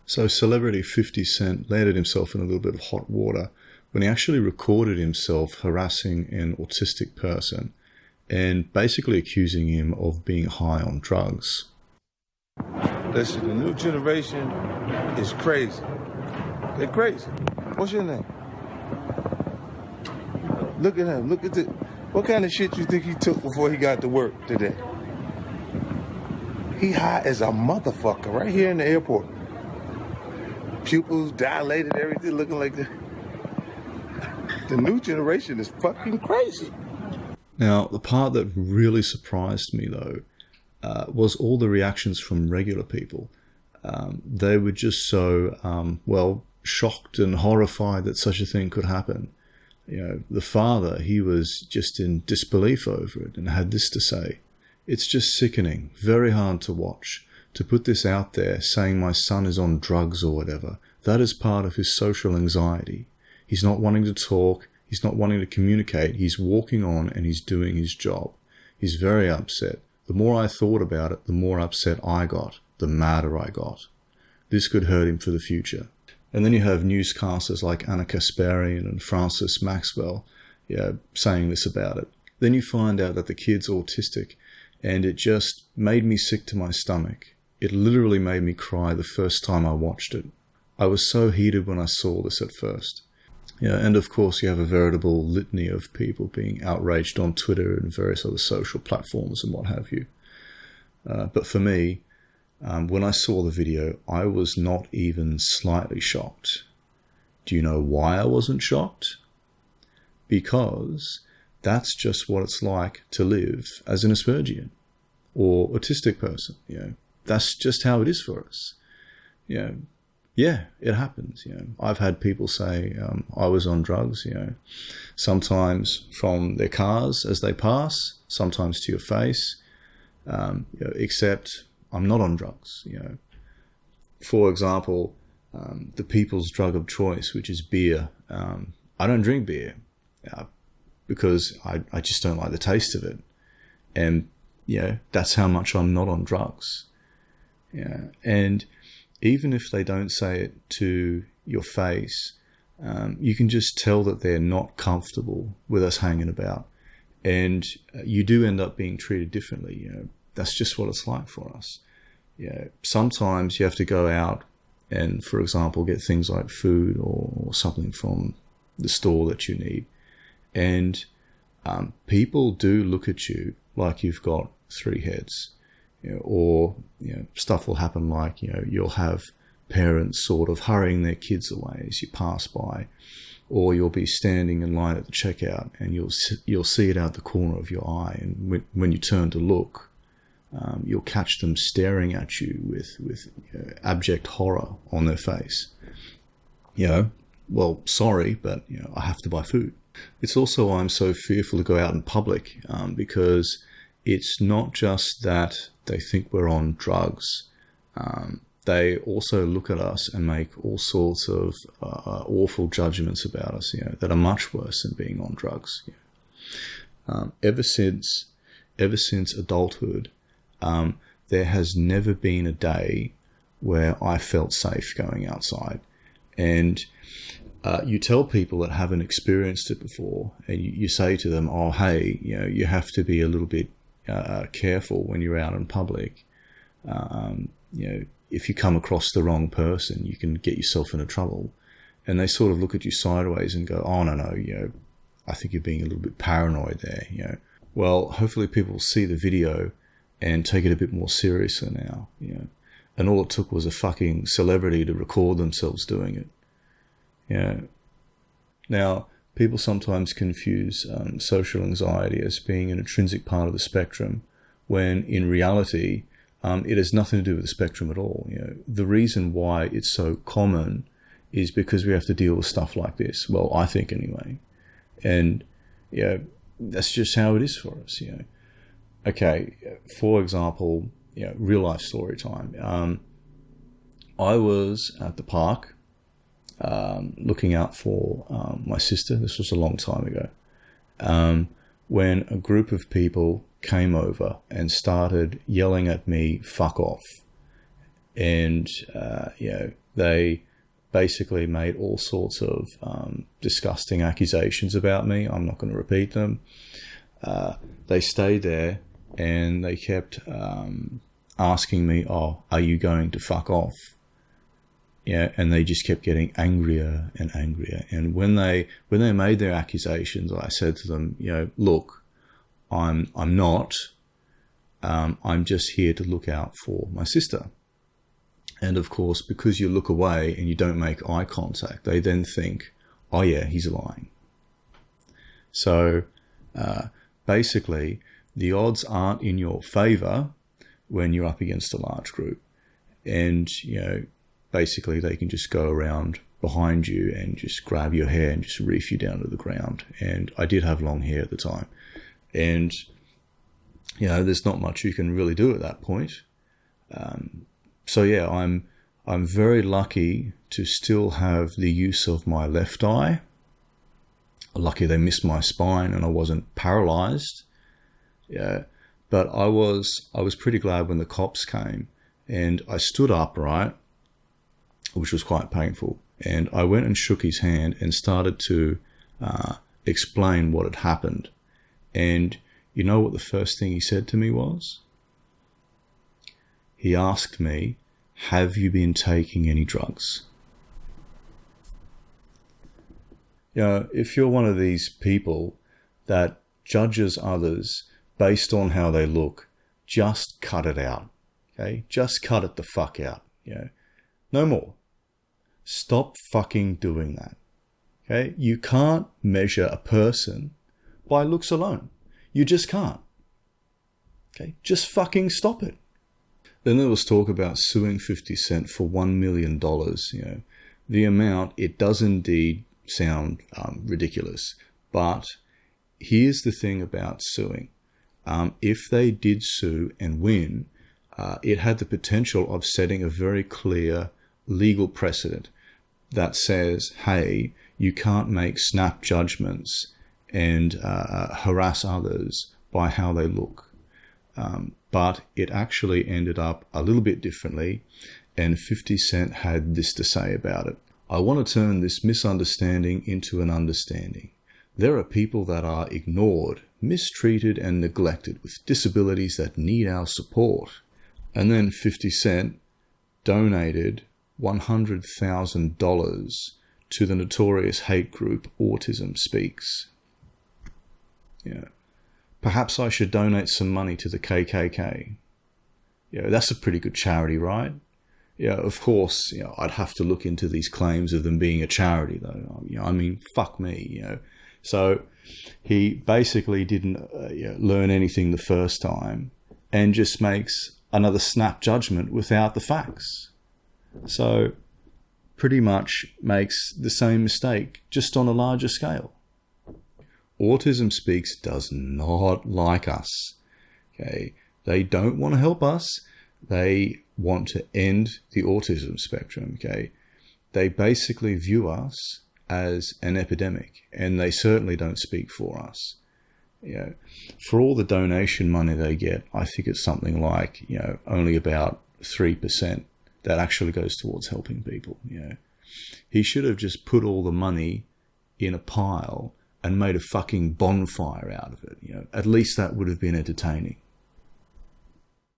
So celebrity 50 Cent landed himself in a little bit of hot water when he actually recorded himself harassing an autistic person and basically accusing him of being high on drugs. Listen, the new generation is crazy. They're crazy. What's your name? Look at him. Look at it. What kind of shit you think he took before he got to work today? He high as a motherfucker right here in the airport. Pupils dilated, everything looking like that. The new generation is fucking crazy. Now, the part that really surprised me, though, was all the reactions from regular people. They were just so, shocked and horrified that such a thing could happen. You know, the father, he was just in disbelief over it and had this to say: "It's just sickening, very hard to watch. To put this out there, saying my son is on drugs or whatever, that is part of his social anxiety. He's not wanting to talk, he's not wanting to communicate, he's walking on and he's doing his job. He's very upset. The more I thought about it, the more upset I got, the madder I got. This could hurt him for the future." And then you have newscasters like Anna Kasparian and Francis Maxwell, saying this about it. Then you find out that the kid's autistic, and it just made me sick to my stomach. It literally made me cry the first time I watched it. I was so heated when I saw this at first. And of course you have a veritable litany of people being outraged on Twitter and various other social platforms and what have you. But for me, when I saw the video, I was not even slightly shocked. Do you know why I wasn't shocked? Because that's just what it's like to live as an Aspergian or autistic person. That's just how it is for us. Yeah, it happens. I've had people say I was on drugs, sometimes from their cars as they pass, sometimes to your face, except I'm not on drugs. For example, the people's drug of choice, which is beer. I don't drink beer because I just don't like the taste of it. And, that's how much I'm not on drugs. And even if they don't say it to your face, you can just tell that they're not comfortable with us hanging about. And you do end up being treated differently. That's just what it's like for us. Sometimes you have to go out and, for example, get things like food or something from the store that you need. And people do look at you like you've got three heads. Or stuff will happen like, you'll have parents sort of hurrying their kids away as you pass by, or you'll be standing in line at the checkout and you'll see it out the corner of your eye, and when you turn to look, you'll catch them staring at you with abject horror on their face. Well, sorry, but I have to buy food. It's also why I'm so fearful to go out in public, because it's not just that they think we're on drugs. They also look at us and make all sorts of awful judgments about us, that are much worse than being on drugs. Ever since adulthood, there has never been a day where I felt safe going outside. And you tell people that haven't experienced it before, and you say to them, "Oh, hey, you have to be a little bit careful when you're out in public. If you come across the wrong person, you can get yourself into trouble." And they sort of look at you sideways and go, "Oh, no, I think you're being a little bit paranoid there." Well, hopefully people will see the video and take it a bit more seriously now. And all it took was a fucking celebrity to record themselves doing it. Now, people sometimes confuse social anxiety as being an intrinsic part of the spectrum, when in reality, it has nothing to do with the spectrum at all. The reason why it's so common is because we have to deal with stuff like this. Well, I think anyway. And, that's just how it is for us. Okay, for example, real life story time. I was at the park looking out for my sister. This was a long time ago, when a group of people came over and started yelling at me, "Fuck off." And They basically made all sorts of disgusting accusations about me. I'm not going to repeat them. They stayed there and they kept asking me, "Oh, are you going to fuck off?" Yeah, and they just kept getting angrier and angrier. And when they made their accusations, I said to them, look, I'm not. I'm just here to look out for my sister. And of course, because you look away and you don't make eye contact, they then think, oh yeah, he's lying. So basically, the odds aren't in your favor when you're up against a large group. And, basically they can just go around behind you and just grab your hair and just reef you down to the ground. And I did have long hair at the time. And, there's not much you can really do at that point. So yeah, I'm very lucky to still have the use of my left eye. Lucky they missed my spine and I wasn't paralyzed. Yeah, but I was pretty glad when the cops came and I stood upright, which was quite painful. And I went and shook his hand and started to explain what had happened. And you know what the first thing he said to me was? He asked me, have you been taking any drugs? If you're one of these people that judges others based on how they look, just cut it out. Okay? Just cut it the fuck out. No more. Stop fucking doing that. Okay? You can't measure a person by looks alone. You just can't. Okay? Just fucking stop it. Then there was talk about suing 50 Cent for $1 million. The amount, it does indeed sound ridiculous. But here's the thing about suing. If they did sue and win, it had the potential of setting a very clear legal precedent that says, hey, you can't make snap judgments and harass others by how they look. But it actually ended up a little bit differently, and 50 Cent had this to say about it. I want to turn this misunderstanding into an understanding. There are people that are ignored, mistreated, and neglected with disabilities that need our support. And then 50 Cent donated $100,000 to the notorious hate group Autism Speaks. Perhaps I should donate some money to the KKK. That's a pretty good charity, right? Of course, I'd have to look into these claims of them being a charity, though. Fuck me, So he basically didn't learn anything the first time and just makes another snap judgment without the facts. So pretty much makes the same mistake, just on a larger scale. Autism Speaks does not like us. Okay, they don't want to help us. They want to end the autism spectrum. Okay, they basically view us as an epidemic, and they certainly don't speak for us. For all the donation money they get, I think it's something like only about 3% that actually goes towards helping people. He should have just put all the money in a pile and made a fucking bonfire out of it. At least that would have been entertaining.